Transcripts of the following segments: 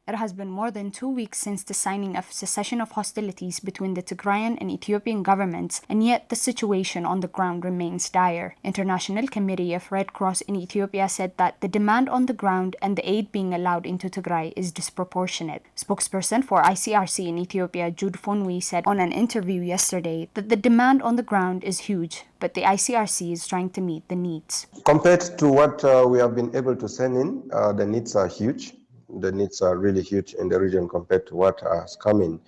It has been more than 2 weeks since the signing of cessation of hostilities between the Tigrayan and Ethiopian governments, and yet the situation on the ground remains dire. International Committee of Red Cross in Ethiopia said that the demand on the ground and the aid being allowed into Tigray is disproportionate. Spokesperson for ICRC in Ethiopia, Jude Fonwi, said on an interview yesterday that the demand on the ground is huge, but the ICRC is trying to meet the needs. Compared to what we have been able to send in, the needs are huge. The needs are really huge in the region compared to what has come in.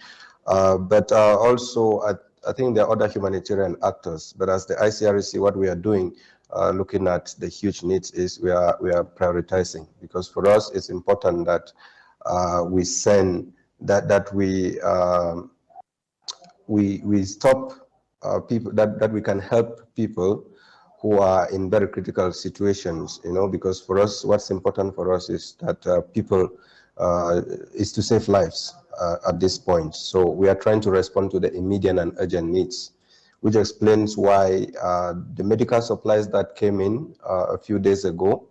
But also, I think there are other humanitarian actors. But as the ICRC, what we are doing, looking at the huge needs, is we are prioritizing, because for us it's important that we send that we stop people, that we can help people who are in very critical situations, because for us, what's important for us is that people is to save lives at this point. So we are trying to respond to the immediate and urgent needs, which explains why the medical supplies that came in a few days ago.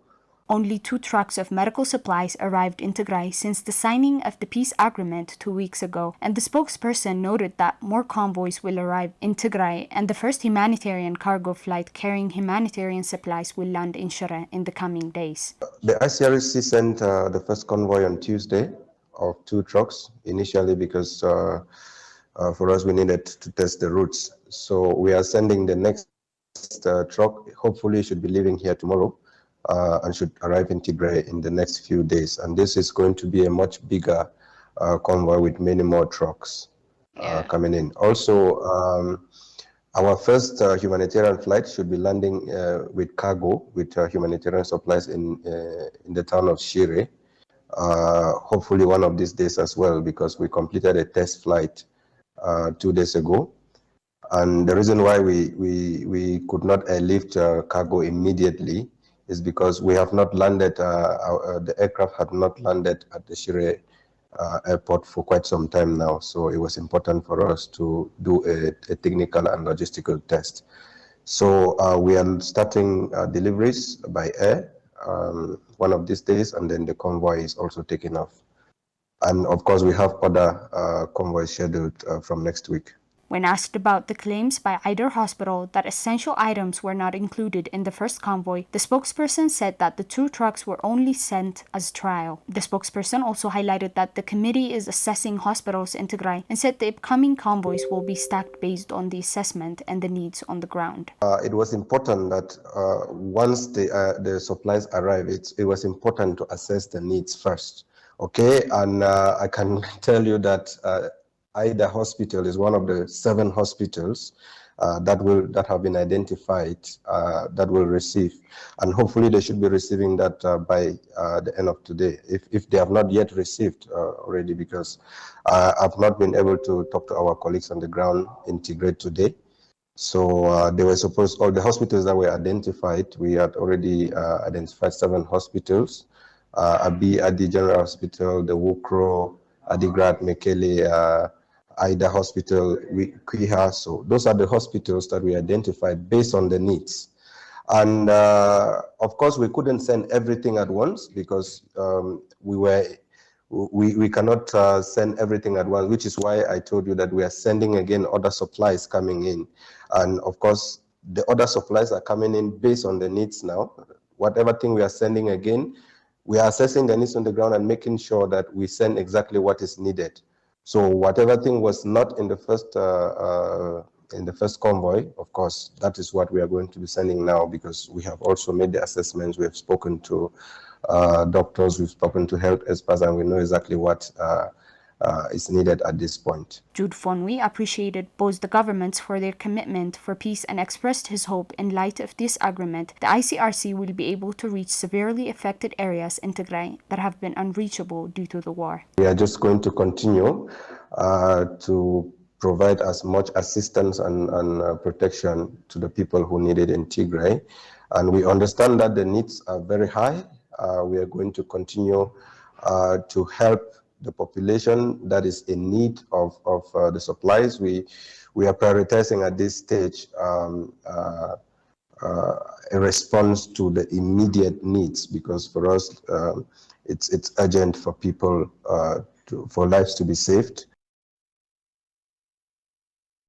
Only 2 trucks of medical supplies arrived in Tigray since the signing of the peace agreement 2 weeks ago, and the spokesperson noted that more convoys will arrive in Tigray, and the first humanitarian cargo flight carrying humanitarian supplies will land in Shire in the coming days. The ICRC sent the first convoy on Tuesday of 2 trucks, initially because for us we needed to test the routes. So we are sending the next truck. Hopefully it should be leaving here tomorrow. And should arrive in Tigray in the next few days. And this is going to be a much bigger convoy with many more trucks coming in. Also, our first humanitarian flight should be landing with cargo, with humanitarian supplies in the town of Shire. Hopefully one of these days as well, because we completed a test flight 2 days ago. And the reason why we could not airlift cargo immediately is because we have not landed, the aircraft had not landed at the Shire airport for quite some time now. So it was important for us to do a technical and logistical test. So we are starting deliveries by air one of these days, and then the convoy is also taking off. And of course, we have other convoys scheduled from next week. When asked about the claims by Eider Hospital that essential items were not included in the first convoy, the spokesperson said that the 2 trucks were only sent as trial. The spokesperson also highlighted that the committee is assessing hospitals in Tigray and said the upcoming convoys will be stacked based on the assessment and the needs on the ground. It was important that once the supplies arrive, it was important to assess the needs first. Okay, and I can tell you that Eider Hospital is one of the 7 hospitals that have been identified that will receive, and hopefully they should be receiving that by the end of today, if they have not yet received already, because I've not been able to talk to our colleagues on the ground in Tigray today. So they were supposed, all the hospitals that were identified, we had already identified 7 hospitals, Adi General Hospital, the Wukro, Adigrat, Mekele, Eider Hospital, Kwiha. So those are the hospitals that we identified based on the needs. And of course, we couldn't send everything at once, because we cannot send everything at once, which is why I told you that we are sending again other supplies coming in. And of course, the other supplies are coming in based on the needs now. Whatever thing we are sending again, we are assessing the needs on the ground and making sure that we send exactly what is needed. So whatever thing was not in the first convoy, of course, that is what we are going to be sending now, because we have also made the assessments. We have spoken to doctors, we've spoken to health experts, and we know exactly what is needed at this point. Jude Fonwi appreciated both the governments for their commitment for peace and expressed his hope in light of this agreement, the ICRC will be able to reach severely affected areas in Tigray that have been unreachable due to the war. We are just going to continue to provide as much assistance and protection to the people who need it in Tigray. And we understand that the needs are very high. We are going to continue to help the population that is in need of the supplies. We are prioritizing at this stage a response to the immediate needs, because for us it's urgent for people for lives to be saved,